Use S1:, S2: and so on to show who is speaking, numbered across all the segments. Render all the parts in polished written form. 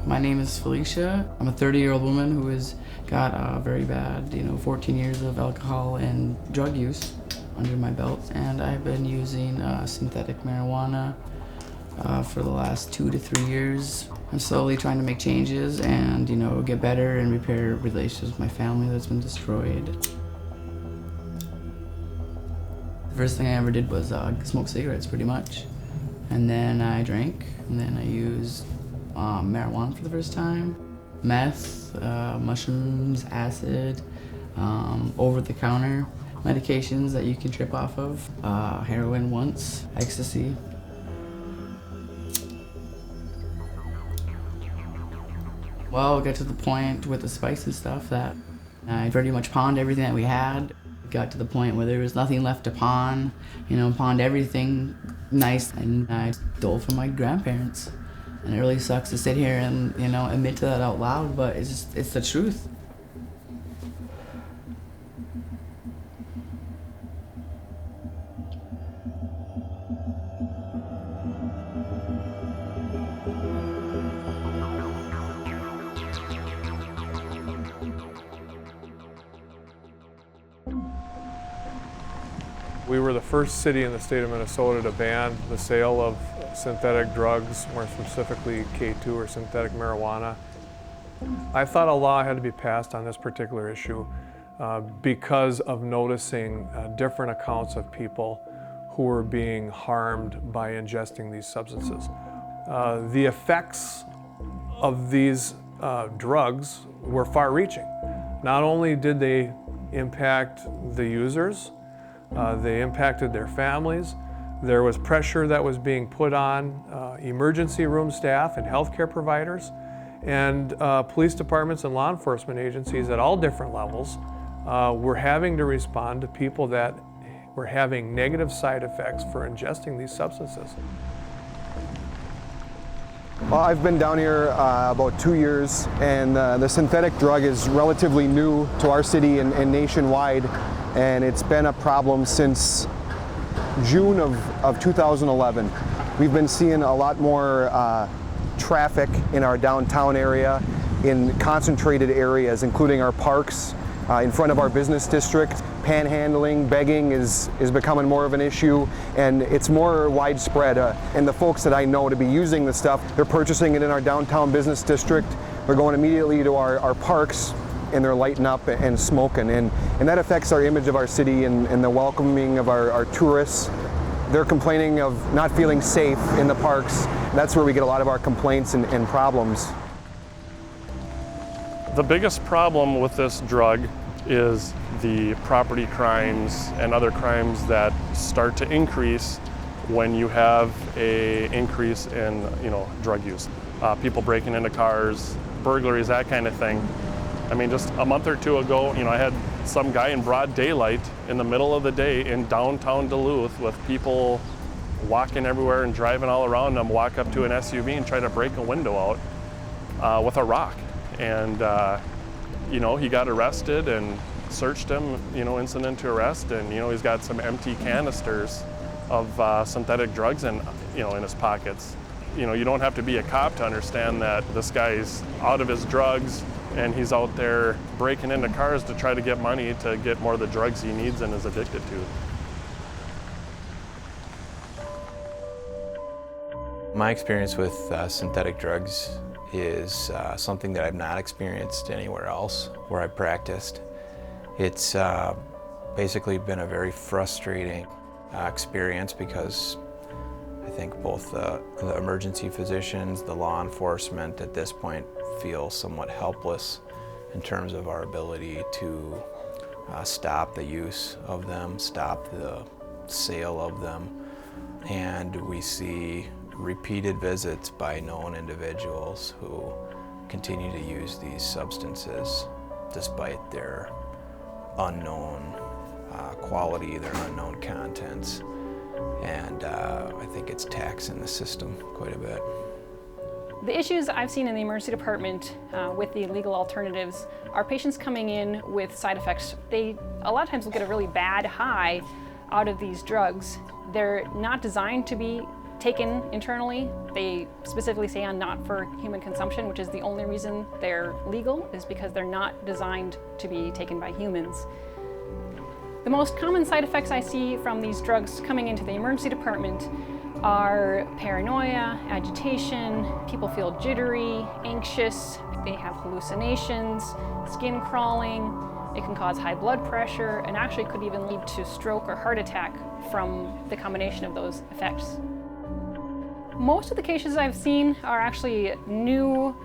S1: My name is Felicia. I'm a 30-year-old woman who has got very bad, 14 years of alcohol and drug use under my belt. And I've been using synthetic marijuana for the last 2 to 3 years. I'm slowly trying to make changes and, get better and repair relationships with my family that's been destroyed. The first thing I ever did was smoke cigarettes, pretty much. And then I drank, and then I used marijuana for the first time. Meth, mushrooms, acid, over-the-counter medications that you can trip off of. Heroin once, ecstasy. Well, it got to the point with the spice and stuff that I pretty much pawned everything that we had. It got to the point where there was nothing left to pawn, pawned everything nice, and I stole from my grandparents. And it really sucks to sit here and, admit to that out loud, but it's the truth.
S2: We were the first city in the state of Minnesota to ban the sale of synthetic drugs, more specifically K2 or synthetic marijuana. I thought a law had to be passed on this particular issue because of noticing different accounts of people who were being harmed by ingesting these substances. The effects of these drugs were far-reaching. Not only did they impact the users, they impacted their families. There was pressure that was being put on emergency room staff and healthcare providers, and police departments and law enforcement agencies at all different levels were having to respond to people that were having negative side effects for ingesting these substances.
S3: Well, I've been down here about 2 years, and the synthetic drug is relatively new to our city and nationwide, and it's been a problem since June of 2011. We've been seeing a lot more traffic in our downtown area, in concentrated areas, including our parks, in front of our business district. Panhandling, begging is becoming more of an issue, and it's more widespread. And the folks that I know to be using the stuff, they're purchasing it in our downtown business district. They're going immediately to our parks, and they're lighting up and smoking. And that affects our image of our city and the welcoming of our tourists. They're complaining of not feeling safe in the parks. That's where we get a lot of our complaints and problems.
S4: The biggest problem with this drug is the property crimes and other crimes that start to increase when you have an increase in drug use. People breaking into cars, burglaries, that kind of thing. I mean, just a month or two ago, I had some guy in broad daylight in the middle of the day in downtown Duluth with people walking everywhere and driving all around them, walk up to an SUV and try to break a window out with a rock. And he got arrested and searched him, incident to arrest, and he's got some empty canisters of synthetic drugs in his pockets. You don't have to be a cop to understand that this guy's out of his drugs and he's out there breaking into cars to try to get money to get more of the drugs he needs and is addicted to.
S5: My experience with synthetic drugs is something that I've not experienced anywhere else where I practiced. It's basically been a very frustrating experience because I think both the emergency physicians, the law enforcement at this point feel somewhat helpless in terms of our ability to stop the use of them, stop the sale of them, and we see repeated visits by known individuals who continue to use these substances despite their unknown quality, their unknown contents, and I think it's taxing the system quite a bit.
S6: The issues I've seen in the emergency department with the legal alternatives are patients coming in with side effects. They a lot of times will get a really bad high out of these drugs. They're not designed to be taken internally. They specifically say on not for human consumption, which is the only reason they're legal, is because they're not designed to be taken by humans. The most common side effects I see from these drugs coming into the emergency department are paranoia, agitation, people feel jittery, anxious, they have hallucinations, skin crawling, it can cause high blood pressure, and actually could even lead to stroke or heart attack from the combination of those effects. Most of the cases I've seen are actually new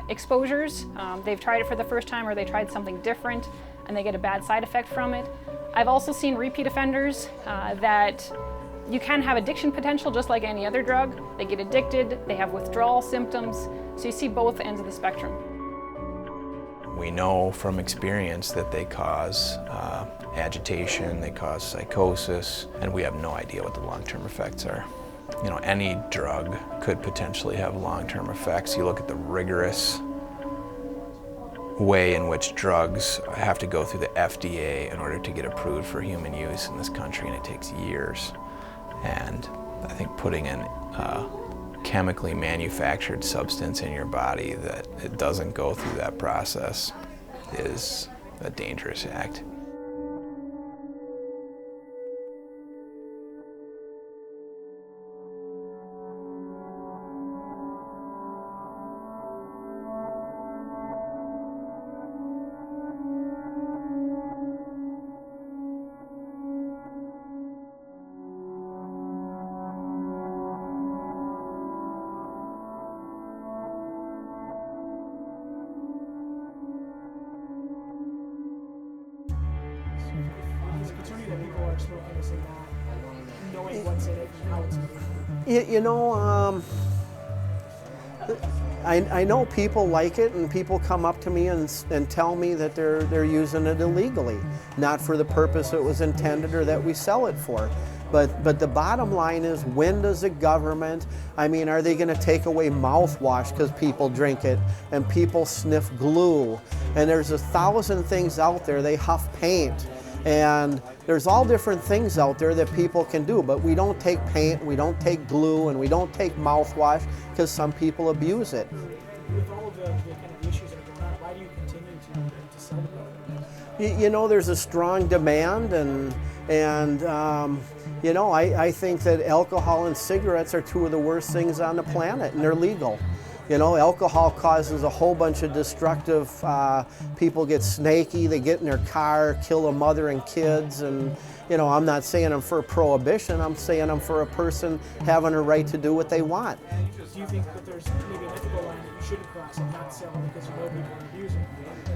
S6: exposures. They've tried it for the first time or they tried something different and they get a bad side effect from it. I've also seen repeat offenders that you can have addiction potential just like any other drug. They get addicted, they have withdrawal symptoms, so you see both ends of the spectrum.
S5: We know from experience that they cause agitation, they cause psychosis, and we have no idea what the long-term effects are. You know, any drug could potentially have long-term effects. You look at the rigorous way in which drugs have to go through the FDA in order to get approved for human use in this country, and it takes years. And I think putting in a chemically manufactured substance in your body that it doesn't go through that process is a dangerous act.
S7: You know, I know people like it, and people come up to me and tell me that they're using it illegally, not for the purpose it was intended or that we sell it for. But the bottom line is, when does the government, I mean, are they going to take away mouthwash because people drink it and people sniff glue? And there's 1,000 things out there. They huff paint. And there's all different things out there that people can do, but we don't take paint, we don't take glue, and we don't take mouthwash because some people abuse it.
S8: With all of the kind of issues that are going on, why do you continue to sell them?
S7: You know, there's a strong demand, and you know, I think that alcohol and cigarettes are two of the worst things on the planet, and they're legal. You know, alcohol causes a whole bunch of destructive, people get snaky, they get in their car, kill a mother and kids, and, you know, I'm not saying I'm for prohibition, I'm saying I'm for a person having a right to do what they want.
S8: Do you think that there's maybe an ethical line that you shouldn't cross and not sell because you know people are abusing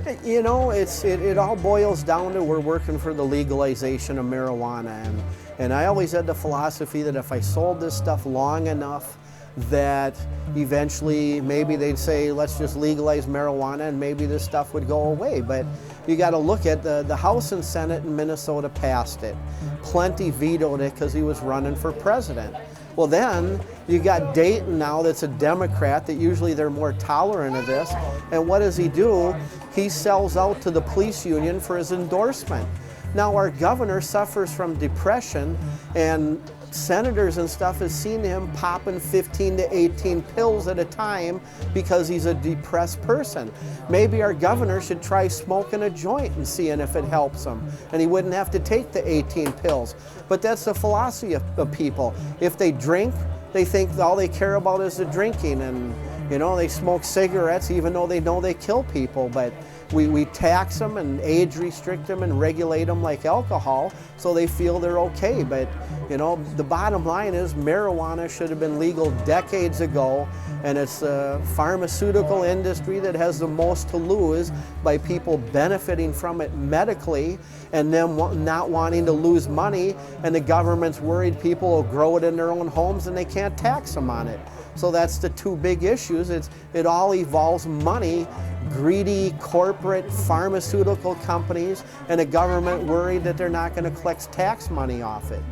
S8: it?
S7: You know, it all boils down to we're working for the legalization of marijuana, and I always had the philosophy that if I sold this stuff long enough, that eventually maybe they'd say, let's just legalize marijuana and maybe this stuff would go away. But you got to look at the House and Senate in Minnesota passed it. Plenty vetoed it because he was running for president. Well, then you got Dayton now that's a Democrat, that usually they're more tolerant of this. And what does he do? He sells out to the police union for his endorsement. Now our governor suffers from depression, and senators and stuff have seen him popping 15 to 18 pills at a time because he's a depressed person. Maybe our governor should try smoking a joint and seeing if it helps him, and he wouldn't have to take the 18 pills. But that's the philosophy of people. If they drink, they think all they care about is the drinking, and you know, they smoke cigarettes even though they know they kill people. But we tax them and age restrict them and regulate them like alcohol so they feel they're okay. But you know, the bottom line is marijuana should have been legal decades ago, and it's the pharmaceutical industry that has the most to lose by people benefiting from it medically and them not wanting to lose money, and the government's worried people will grow it in their own homes and they can't tax them on it. So that's the two big issues. It all involves money, greedy corporate pharmaceutical companies, and a government worried that they're not going to collect tax money off it.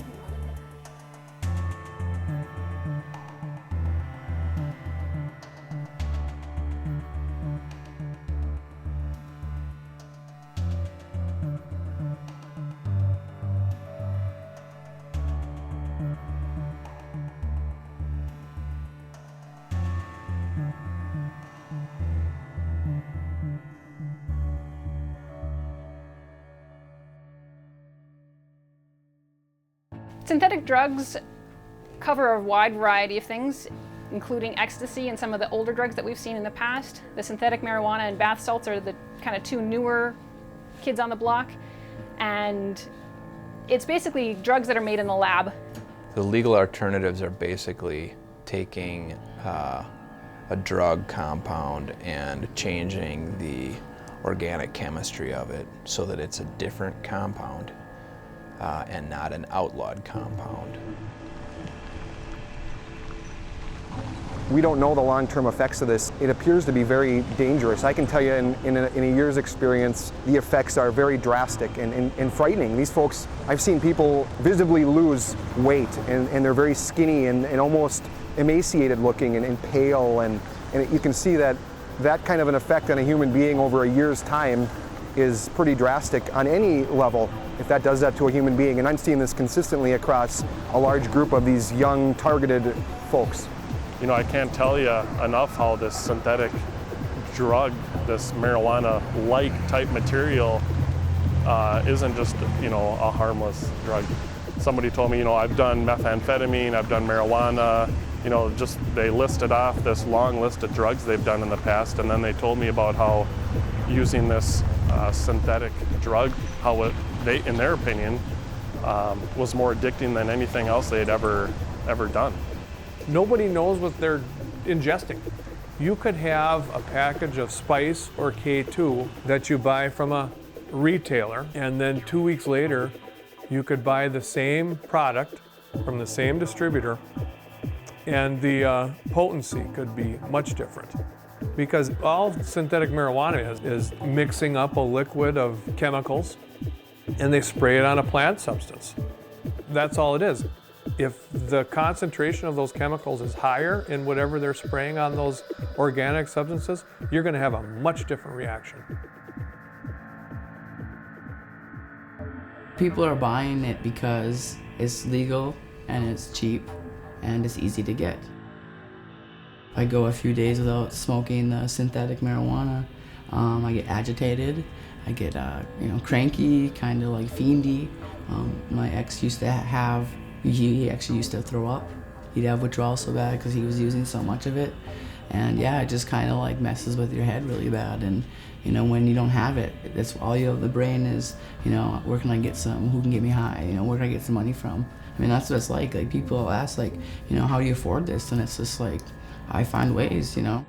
S6: Synthetic drugs cover a wide variety of things, including ecstasy and some of the older drugs that we've seen in the past. The synthetic marijuana and bath salts are the kind of two newer kids on the block. And it's basically drugs that are made in the lab.
S5: The legal alternatives are basically taking a drug compound and changing the organic chemistry of it so that it's a different compound and not an outlawed compound.
S3: We don't know the long-term effects of this. It appears to be very dangerous. I can tell you in a year's experience, the effects are very drastic and frightening. These folks, I've seen people visibly lose weight and they're very skinny and almost emaciated looking and pale, and you can see that kind of an effect on a human being over a year's time is pretty drastic on any level if that does that to a human being. And I'm seeing this consistently across a large group of these young targeted folks.
S4: You know, I can't tell you enough how this synthetic drug, this marijuana-like type material isn't just, you know, a harmless drug. Somebody told me, you know, I've done methamphetamine, I've done marijuana, you know, just they listed off this long list of drugs they've done in the past, and then they told me about how using this synthetic drug, how it, in their opinion, was more addicting than anything else they had ever done.
S2: Nobody knows what they're ingesting. You could have a package of spice or K2 that you buy from a retailer, and then 2 weeks later, you could buy the same product from the same distributor, and the potency could be much different. Because all synthetic marijuana is mixing up a liquid of chemicals, and they spray it on a plant substance. That's all it is. If the concentration of those chemicals is higher in whatever they're spraying on those organic substances, you're going to have a much different reaction.
S1: People are buying it because it's legal and it's cheap and it's easy to get. If I go a few days without smoking the synthetic marijuana, I get agitated, I get cranky, kind of like fiendy. My ex used to have, he actually used to throw up. He'd have withdrawal so bad because he was using so much of it. And yeah, it just kind of like messes with your head really bad. And you know, when you don't have it, that's all you have. The brain is, you know, where can I get some? Who can get me high? You know, where can I get some money from? I mean, that's what it's like. Like people ask, like, you know, how do you afford this? And it's just like, I find ways, you know.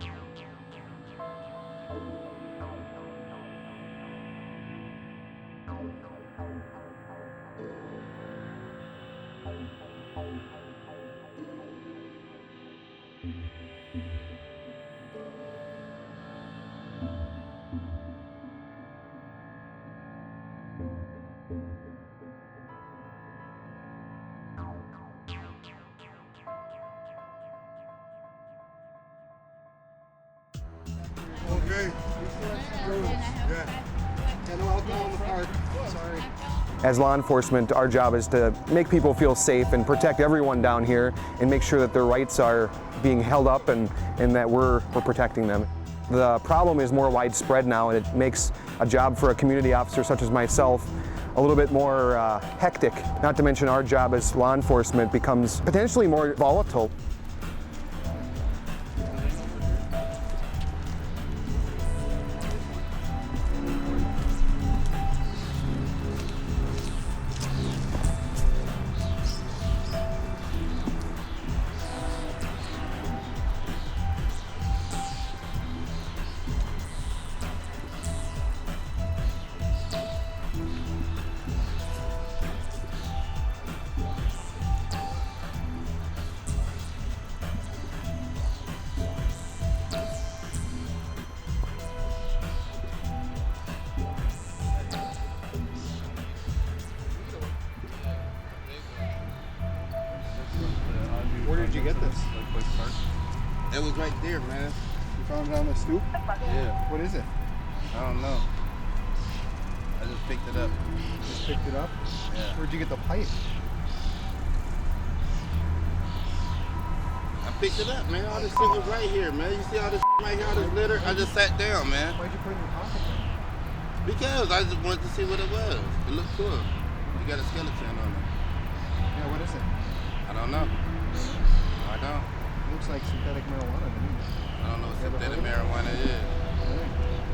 S3: As law enforcement, our job is to make people feel safe and protect everyone down here and make sure that their rights are being held up and that we're protecting them. The problem is more widespread now, and it makes a job for a community officer such as myself a little bit more hectic. Not to mention our job as law enforcement becomes potentially more volatile.
S9: Where did you get this? It was right there, man.
S3: You found it on the stoop?
S9: Yeah.
S3: What is it?
S9: I don't know. I just picked it up.
S3: Just picked it up?
S9: Yeah.
S3: Where'd you get the pipe?
S9: I picked it up, man. All this shit was right here, man. You see all this right here, all this litter? I just sat down, man.
S3: Why'd you put it in your pocket then?
S9: Because I just wanted to see what it was. It looked cool. You got a skeleton on it.
S3: Yeah, what is it?
S9: I don't know. I don't.
S3: Looks like synthetic marijuana to me.
S9: I don't know what synthetic marijuana is.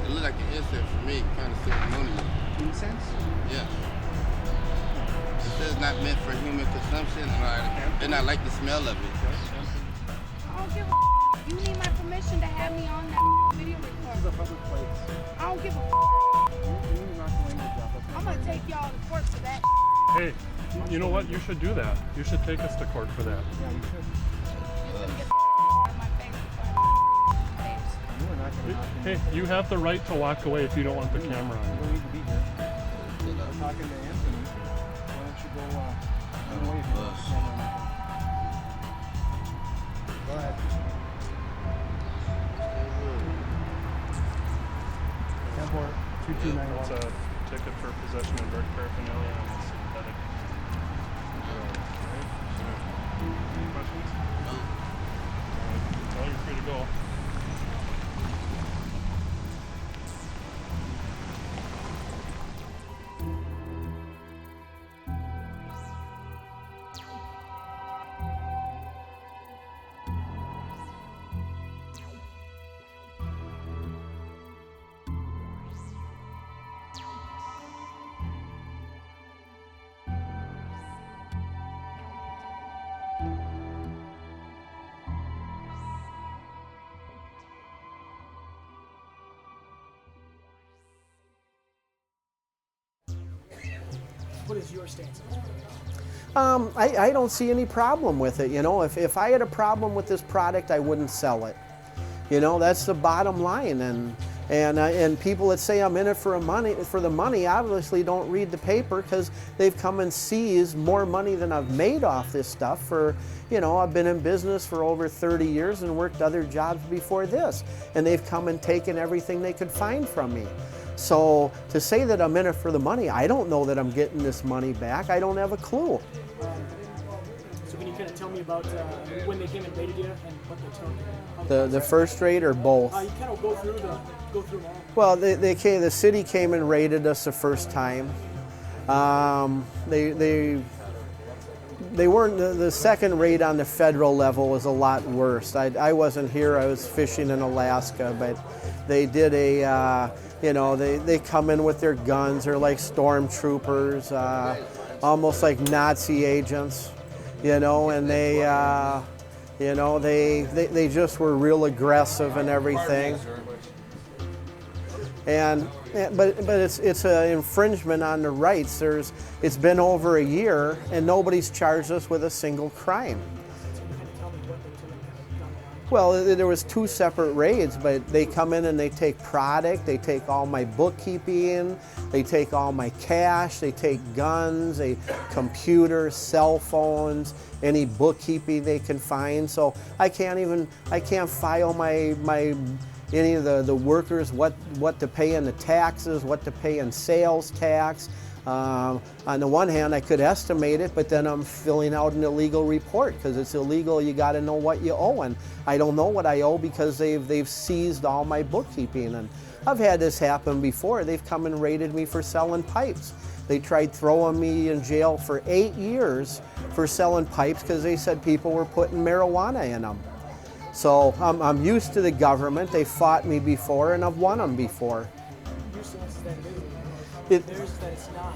S9: It looks like an incense for me, kind of ceremonial.
S3: Incense?
S9: Yeah. It says not meant for human consumption, and I like the smell of it.
S10: I don't give a You need my permission to have me on that video recorder.
S3: This is a public place.
S10: I don't give a
S3: You're not going to drop us.
S10: I'm gonna take y'all to court for that.
S4: Hey, you know what? You should do that. You should take us to court for that.
S3: Yeah, you should.
S10: You're gonna get out of my face before face.
S3: You are not going to knock me.
S4: Hey, you have the right to walk away if you don't want the camera
S3: You
S4: on.
S3: don't need to be here. I'm talking to Anthony. Why don't you go run away from the camera? Go ahead. 2291.
S4: It's a ticket for possession of drug paraphernalia and synthetic. Any questions? No. Well, you're free to go.
S8: What is your stance on this?
S7: I don't see any problem with it. You know, if I had a problem with this product, I wouldn't sell it. You know, that's the bottom line. And people that say I'm in it for the money obviously don't read the paper, because they've come and seized more money than I've made off this stuff. For, you know, I've been in business for over 30 years and worked other jobs before this, and they've come and taken everything they could find from me. So to say that I'm in it for the money, I don't know that I'm getting this money back. I don't have a clue.
S8: So can you kind of tell me about when they came and raided you and what they took?
S7: The first raid or both?
S8: You kind of go through them all.
S7: Well, the city came and raided us the first time. They weren't, the second raid on the federal level was a lot worse. I wasn't here, I was fishing in Alaska, but they did you know, they come in with their guns. They're like stormtroopers, almost like Nazi agents, you know, and you know, they just were real aggressive and everything. But it's an infringement on the rights. It's been over a year and nobody's charged us with a single crime. Well, there was 2 separate raids, but they come in and they take product, they take all my bookkeeping, they take all my cash, they take guns, computers, cell phones, any bookkeeping they can find. So I can't file any of the workers what to pay in the taxes, what to pay in sales tax. On the one hand, I could estimate it, but then I'm filling out an illegal report, because it's illegal. You got to know what you owe, and I don't know what I owe because they've seized all my bookkeeping. And I've had this happen before. They've come and raided me for selling pipes. They tried throwing me in jail for 8 years for selling pipes because they said people were putting marijuana in them. So I'm used to the government. They fought me before, and I've won them before.
S8: Your stance is that it is. Theirs is that it's not.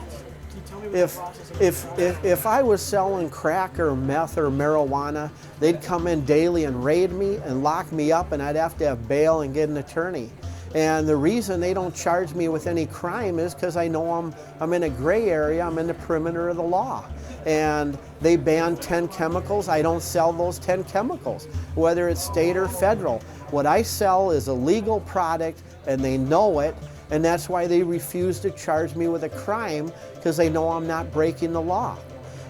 S8: Can you tell me what the process is?
S7: If I was selling crack or meth or marijuana, they'd come in daily and raid me and lock me up, and I'd have to have bail and get an attorney. And the reason they don't charge me with any crime is because I know I'm in a gray area, I'm in the perimeter of the law. And they banned 10 chemicals. I don't sell those 10 chemicals, whether it's state or federal. What I sell is a legal product, and they know it, and that's why they refuse to charge me with a crime, because they know I'm not breaking the law.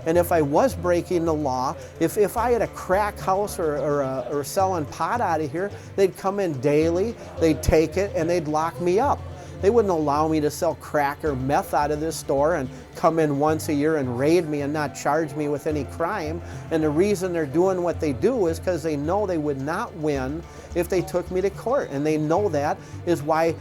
S7: And if I was breaking the law, if I had a crack house or selling pot out of here, they'd come in daily, they'd take it, and they'd lock me up. They wouldn't allow me to sell crack or meth out of this store and come in once a year and raid me and not charge me with any crime. And the reason they're doing what they do is because they know they would not win if they took me to court. And they know that is why,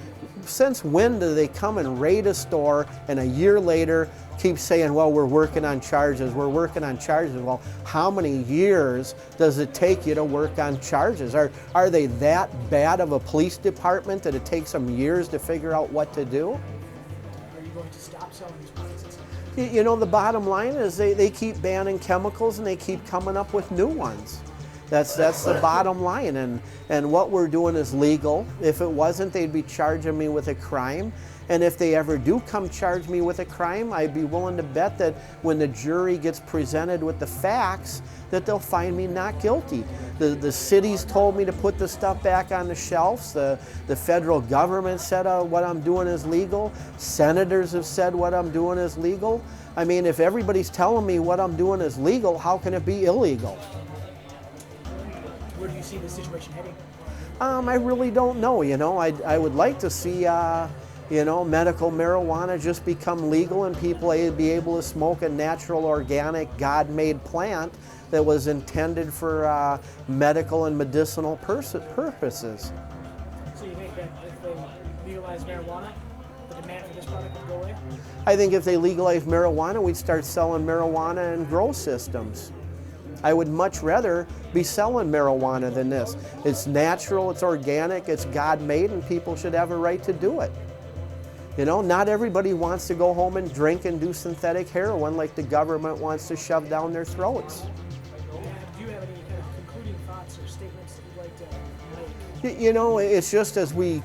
S7: since when do they come and raid a store and a year later keep saying, well, we're working on charges, we're working on charges. Well, how many years does it take you to work on charges? Are they that bad of a police department that it takes them years to figure out what to do?
S8: Are you going to stop selling these products?
S7: You know, the bottom line is they keep banning chemicals and they keep coming up with new ones. That's the bottom line, and what we're doing is legal. If it wasn't, they'd be charging me with a crime. And if they ever do come charge me with a crime, I'd be willing to bet that when the jury gets presented with the facts, that they'll find me not guilty. The cities told me to put the stuff back on the shelves. The federal government said what I'm doing is legal. Senators have said what I'm doing is legal. I mean, if everybody's telling me what I'm doing is legal, how can it be illegal?
S8: Where do you see the situation heading?
S7: I really don't know. You know, I would like to see you know, medical marijuana just become legal and people be able to smoke a natural, organic, God-made plant that was intended for medical and medicinal purposes.
S8: So you think that if they legalize marijuana, the demand for this product would go away?
S7: I think if they legalize marijuana, we'd start selling marijuana in grow systems. I would much rather be selling marijuana than this. It's natural, it's organic, it's God-made, and people should have a right to do it. You know, not everybody wants to go home and drink and do synthetic heroin like the government wants to shove down their throats.
S8: Do you have any kind of concluding thoughts or statements that you'd like to make?
S7: You know, it's just as we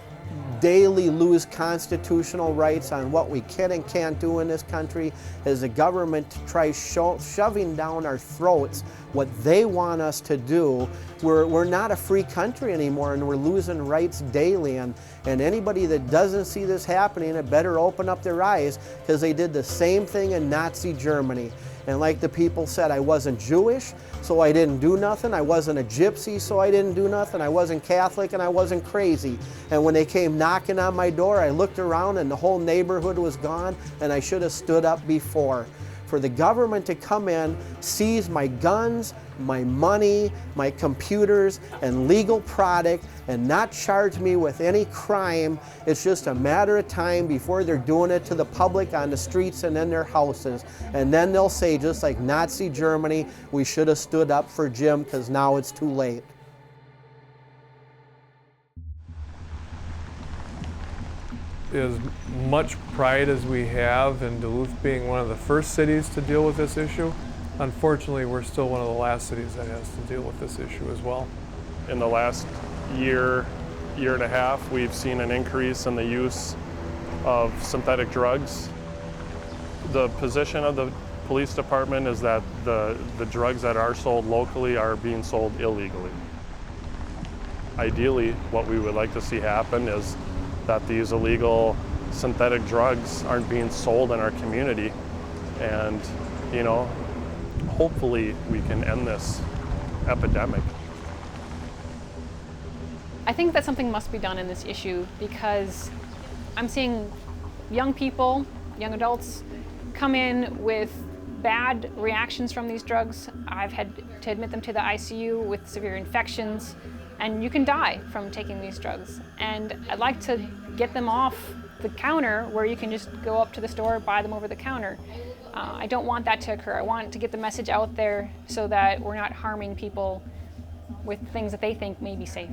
S7: daily lose constitutional rights on what we can and can't do in this country, as the government tries shoving down our throats what they want us to do, we're not a free country anymore, and we're losing rights daily. And anybody that doesn't see this happening, it better open up their eyes, because they did the same thing in Nazi Germany. And like the people said, I wasn't Jewish, so I didn't do nothing. I wasn't a gypsy, so I didn't do nothing. I wasn't Catholic, and I wasn't crazy. And when they came knocking on my door, I looked around and the whole neighborhood was gone, and I should have stood up before. For the government to come in, seize my guns, my money, my computers, and legal product, and not charge me with any crime, it's just a matter of time before they're doing it to the public on the streets and in their houses. And then they'll say, just like Nazi Germany, we should have stood up for Jim, because now it's too late.
S2: As much pride as we have in Duluth being one of the first cities to deal with this issue, unfortunately we're still one of the last cities that has to deal with this issue as well.
S4: In the last year and a half, we've seen an increase in the use of synthetic drugs. The position of the police department is that the drugs that are sold locally are being sold illegally. Ideally, what we would like to see happen is that these illegal synthetic drugs aren't being sold in our community, and you know, hopefully we can end this epidemic.
S6: I think that something must be done in this issue, because I'm seeing young people, young adults, come in with bad reactions from these drugs. I've had to admit them to the ICU with severe infections, and you can die from taking these drugs. And I'd like to get them off the counter, where you can just go up to the store, buy them over the counter. I don't want that to occur. I want to get the message out there so that we're not harming people with things that they think may be safe.